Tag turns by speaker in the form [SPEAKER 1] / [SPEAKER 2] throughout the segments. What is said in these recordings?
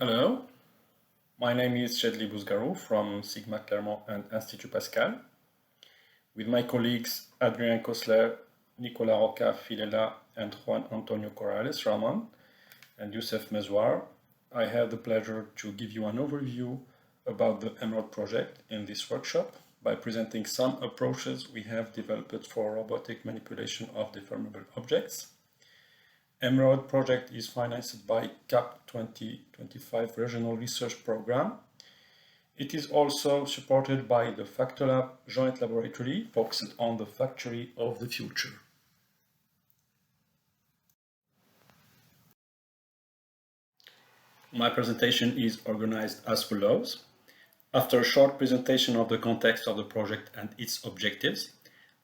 [SPEAKER 1] Hello, my name is Chedli Bouzgarrou from Sigma Clermont and Institut PASCAL. With my colleagues Adrien Kosler, Nicolas Roca Filela, and Juan Antonio Corrales Rahman, and Youssef Mezouar, I have the pleasure to give you an overview about the MROD project in this workshop by presenting some approaches we have developed for robotic manipulation of deformable objects. MROD project is financed by CAP 2025 Regional Research Program. It is also supported by the FactoLab Joint Laboratory focused on the factory of the future. My presentation is organized as follows. After a short presentation of the context of the project and its objectives,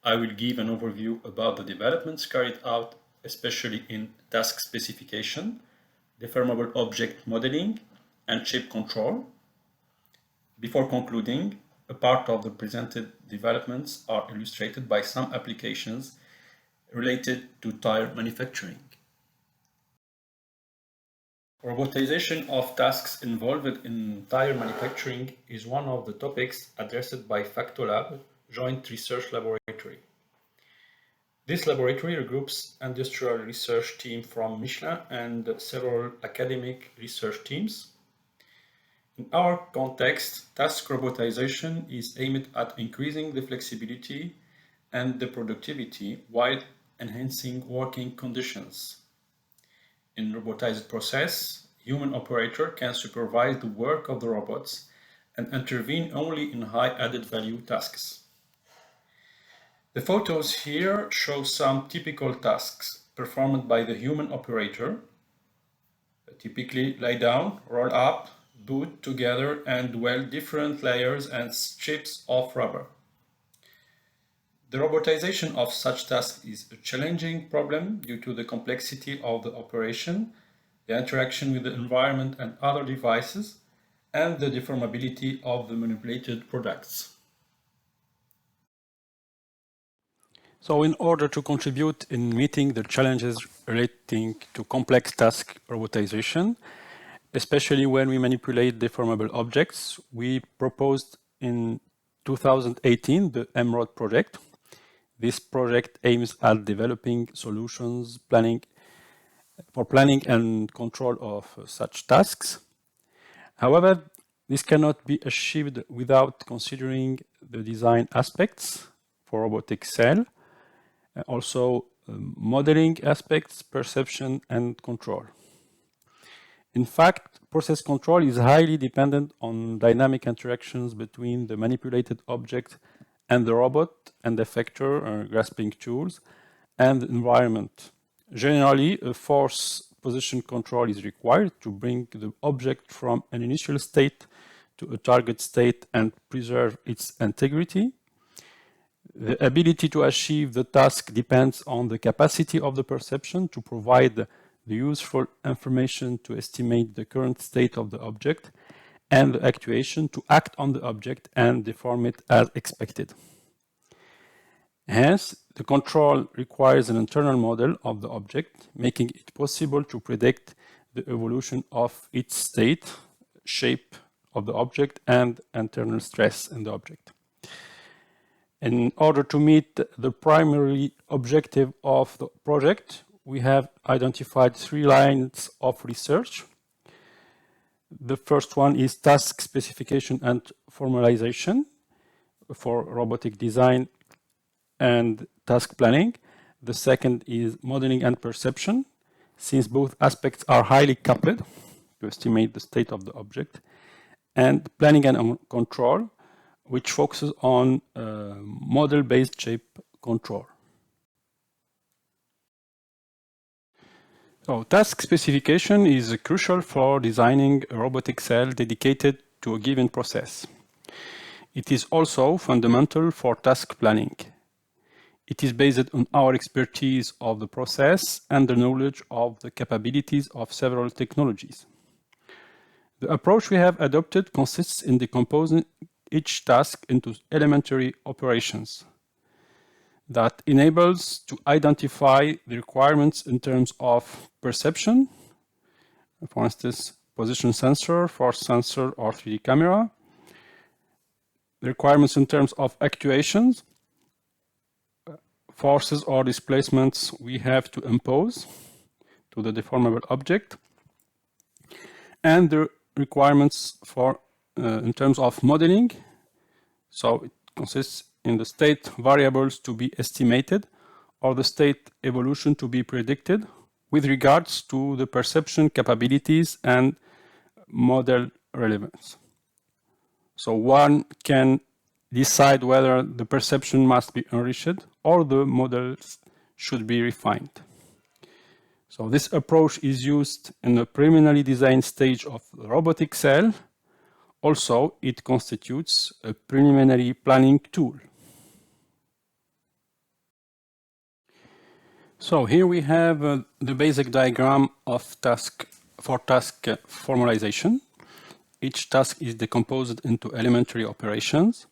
[SPEAKER 1] I will give an overview about the developments carried out, especially in task specification, deformable object modeling, and chip control. Before concluding, a part of the presented developments are illustrated by some applications related to tire manufacturing. Robotization of tasks involved in tire manufacturing is one of the topics addressed by FactoLab Joint Research Laboratory. This laboratory regroups industrial research team from Michelin and several academic research teams. In our context, task robotization is aimed at increasing the flexibility and the productivity while enhancing working conditions. In robotized process, human operator can supervise the work of the robots and intervene only in high added value tasks. The photos here show some typical tasks performed by the human operator, typically lay down, roll up, boot together and weld different layers and strips of rubber. The robotization of such tasks is a challenging problem due to the complexity of the operation, the interaction with the environment and other devices, and the deformability of the manipulated products. So in order to contribute in meeting the challenges relating to complex task robotization, especially when we manipulate deformable objects, we proposed in 2018 the MROD project. This project aims at developing solutions for planning and control of such tasks. However, this cannot be achieved without considering the design aspects for robotic cell, also modeling aspects, perception, and control. In fact, process control is highly dependent on dynamic interactions between the manipulated object and the robot and effector or grasping tools and the environment. Generally, a force position control is required to bring the object from an initial state to a target state and preserve its integrity. The ability to achieve the task depends on the capacity of the perception to provide the useful information to estimate the current state of the object and the actuation to act on the object and deform it as expected. Hence, the control requires an internal model of the object, making it possible to predict the evolution of its state, shape of the object, and internal stress in the object. In order to meet the primary objective of the project, we have identified 3 lines of research. The first one is task specification and formalization for robotic design and task planning. The second is modeling and perception, since both aspects are highly coupled to estimate the state of the object. And planning and control, which focuses on model-based shape control. So, task specification is crucial for designing a robotic cell dedicated to a given process. It is also fundamental for task planning. It is based on our expertise of the process and the knowledge of the capabilities of several technologies. The approach we have adopted consists in decomposing each task into elementary operations that enables to identify the requirements in terms of perception, for instance, position sensor, force sensor, or 3D camera. The requirements in terms of actuations, forces or displacements we have to impose to the deformable object, and the requirements for in terms of modeling. So it consists in the state variables to be estimated or the state evolution to be predicted with regards to the perception capabilities and model relevance. So one can decide whether the perception must be enriched or the models should be refined. So this approach is used in the preliminary design stage of the robotic cell. Also, it constitutes a preliminary planning tool. So here we have the basic diagram of task formalization. Each task is decomposed into elementary operations.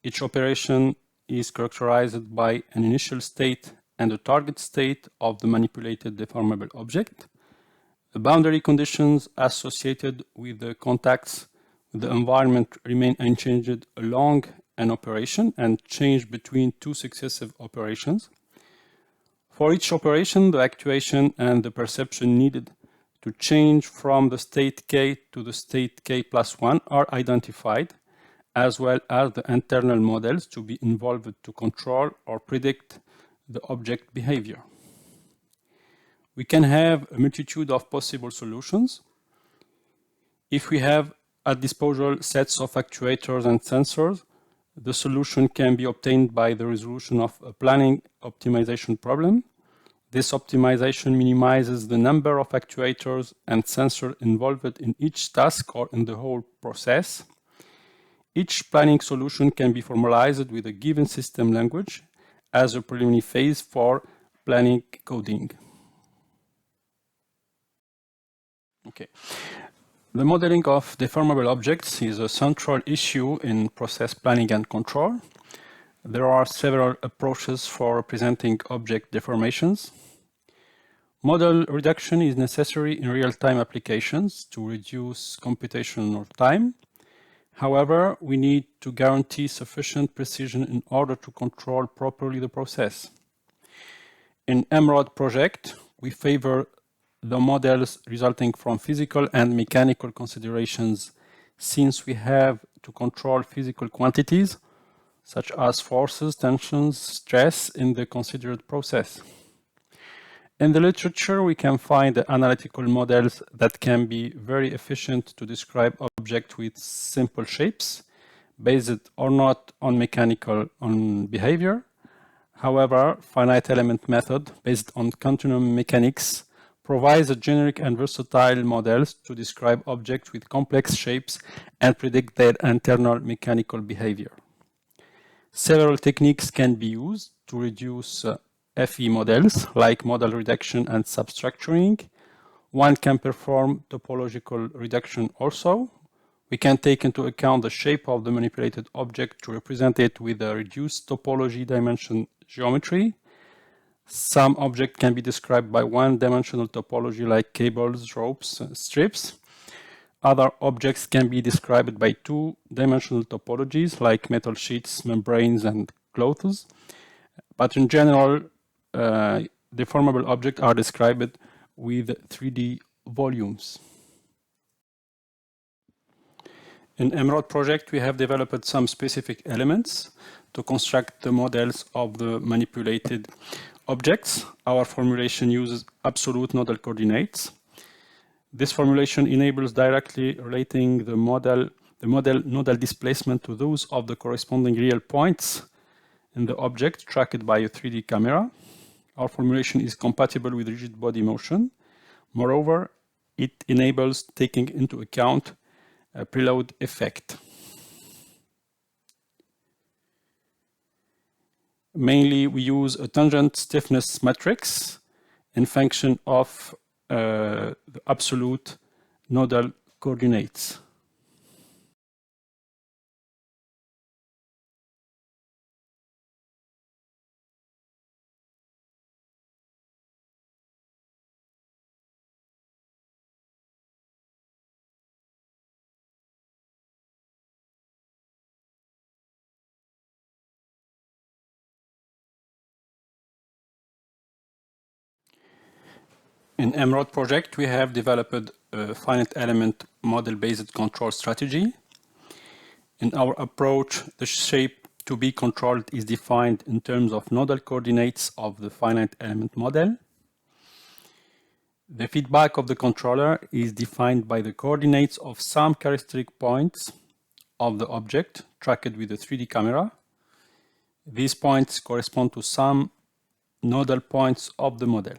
[SPEAKER 1] Each operation is characterized by an initial state and a target state of the manipulated deformable object. The boundary conditions associated with the contacts with the environment remain unchanged along an operation and change between two successive operations. For each operation, the actuation and the perception needed to change from the state K to the state K plus 1 are identified, as well as the internal models to be involved to control or predict the object behavior. We can have a multitude of possible solutions. If we have at disposal sets of actuators and sensors, the solution can be obtained by the resolution of a planning optimization problem. This optimization minimizes the number of actuators and sensors involved in each task or in the whole process. Each planning solution can be formalized with a given system language as a preliminary phase for planning coding. Okay. The modeling of deformable objects is a central issue in process planning and control. There are several approaches for representing object deformations. Model reduction is necessary in real-time applications to reduce computational time. However, we need to guarantee sufficient precision in order to control properly the process. In MROD project, we favor the models resulting from physical and mechanical considerations, since we have to control physical quantities such as forces, tensions, stress in the considered process. In the literature, we can find analytical models that can be very efficient to describe objects with simple shapes, based or not on mechanical behavior. However, finite element method based on continuum mechanics provides a generic and versatile models to describe objects with complex shapes and predict their internal mechanical behavior. Several techniques can be used to reduce FE models, like model reduction and substructuring. One can perform topological reduction also. We can take into account the shape of the manipulated object to represent it with a reduced topology dimension geometry. Some objects can be described by one-dimensional topology like cables, ropes, strips. Other objects can be described by two-dimensional topologies like metal sheets, membranes, and clothes. But in general, deformable objects are described with 3D volumes. In MROD project, we have developed some specific elements to construct the models of the manipulated objects. Our formulation uses absolute nodal coordinates. This formulation enables directly relating the model nodal displacement to those of the corresponding real points in the object tracked by a 3D camera. Our formulation is compatible with rigid body motion. Moreover, it enables taking into account a preload effect. Mainly, we use a tangent stiffness matrix in function of the absolute nodal coordinates. In MROD project, we have developed a finite element model-based control strategy. In our approach, the shape to be controlled is defined in terms of nodal coordinates of the finite element model. The feedback of the controller is defined by the coordinates of some characteristic points of the object tracked with the 3D camera. These points correspond to some nodal points of the model.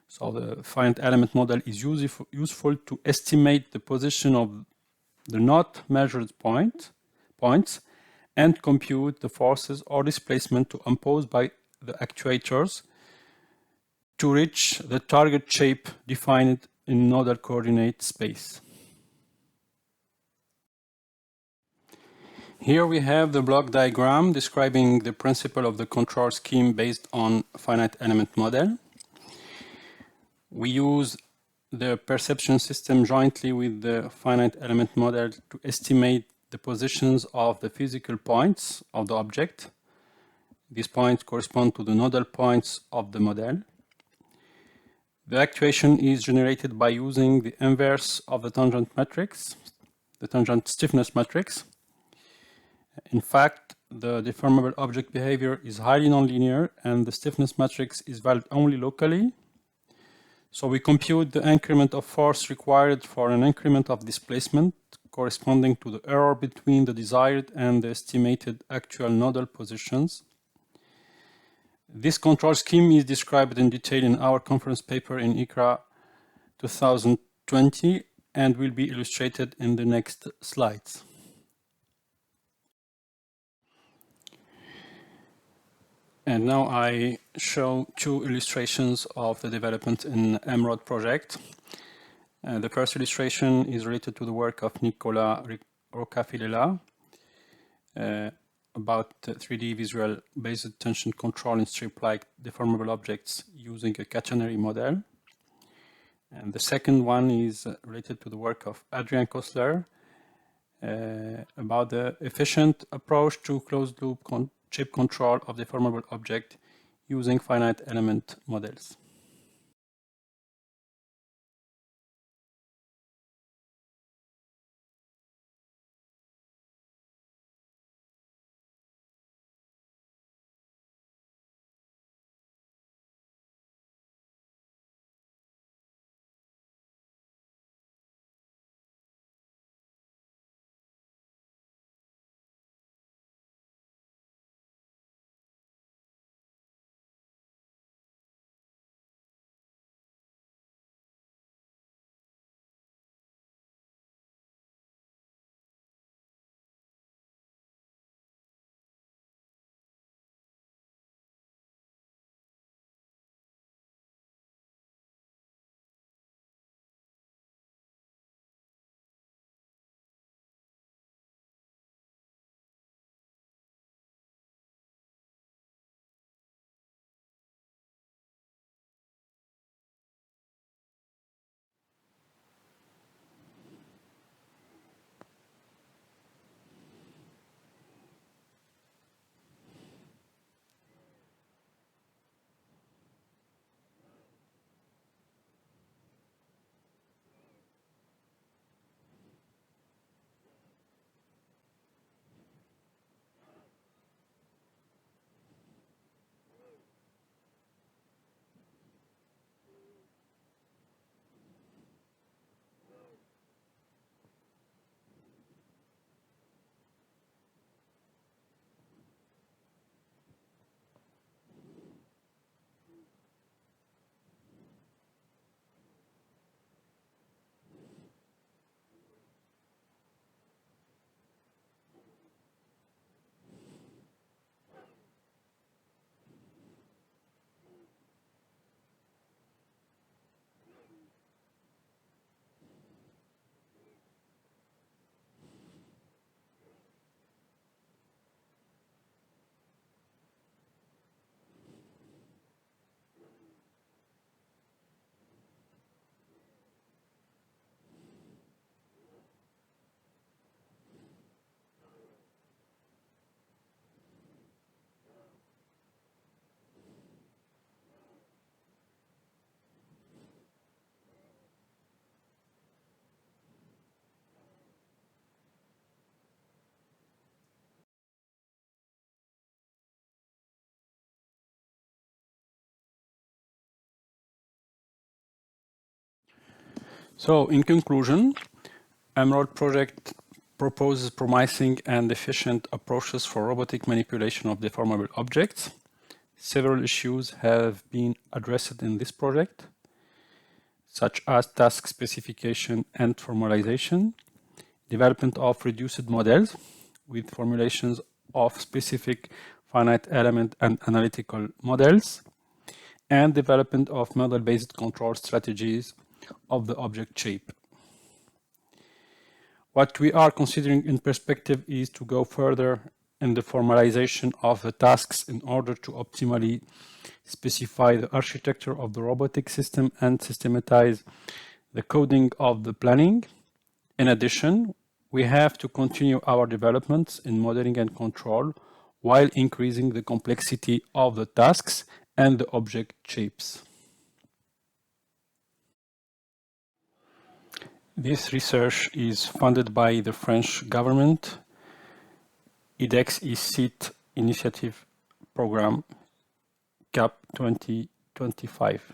[SPEAKER 1] So the finite element model is useful to estimate the position of the not measured points and compute the forces or displacement to impose by the actuators to reach the target shape defined in nodal coordinate space. Here we have the block diagram describing the principle of the control scheme based on finite element model. We use the perception system jointly with the finite element model to estimate the positions of the physical points of the object. These points correspond to the nodal points of the model. The actuation is generated by using the inverse of the tangent matrix, the tangent stiffness matrix. In fact, the deformable object behavior is highly nonlinear and the stiffness matrix is valid only locally. So we compute the increment of force required for an increment of displacement corresponding to the error between the desired and the estimated actual nodal positions. This control scheme is described in detail in our conference paper in ICRA 2020 and will be illustrated in the next slides. And now I show two illustrations of the development in MROD project. The first illustration is related to the work of Nicolas Rocafilela about 3D visual based tension control in strip-like deformable objects using a catenary model. And the second one is related to the work of Adrian Kostler about the efficient approach to closed-loop chip control of deformable object using finite element models. So in conclusion, MROD project proposes promising and efficient approaches for robotic manipulation of deformable objects. Several issues have been addressed in this project, such as task specification and formalization, development of reduced models with formulations of specific finite element and analytical models, and development of model-based control strategies of the object shape. What we are considering in perspective is to go further in the formalization of the tasks in order to optimally specify the architecture of the robotic system and systematize the coding of the planning. In addition, we have to continue our developments in modeling and control while increasing the complexity of the tasks and the object shapes. This research is funded by the French government, IDEX-ICIT Initiative Program, CAP 2025.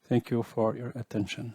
[SPEAKER 1] Thank you for your attention.